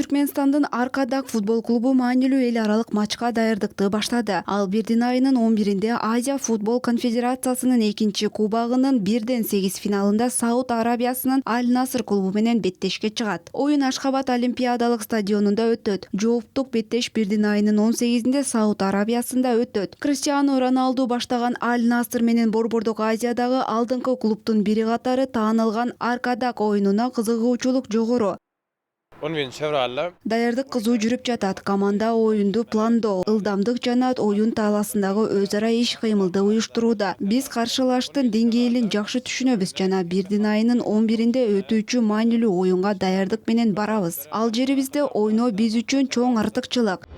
Түркменстандын Аркадак футбол клубу маанилүү эл аралык матчка даярдыкты баштады. Ал бирдин айынын 11-inde Азия футбол конфедерациясынын 2-кубагынын 1-8 финалында Сауд Арабиясынын Аль-Наср клубу менен беттешке чыгат. Оюн Ашхабад Олимпиадалык стадионунда өтөт. Жооптук беттеш бирдин айынын 18-inde Сауд Арабиясында өтөт. Криштиану Роналду баштаган Аль-Наср менен Борбордук Азиядагы алдыңкы клубтун бири катары таанылган Аркадак оюнуна кызыгуучулук жогору. Даярдык кызуу жүрүп жатат. Команда оюнду пландоо, ылдамдык жана оюн талаасындагы өз ара иш-кыймылды уюштурууда. Биз каршылаштын деңгээлин жакшы түшүнөбүз жана бирдин айынын 11-inde өтүүчү маанилүү оюнга даярдык менен барабыз. Ал жерибизде ойноо биз үчүн чоң артыкчылык.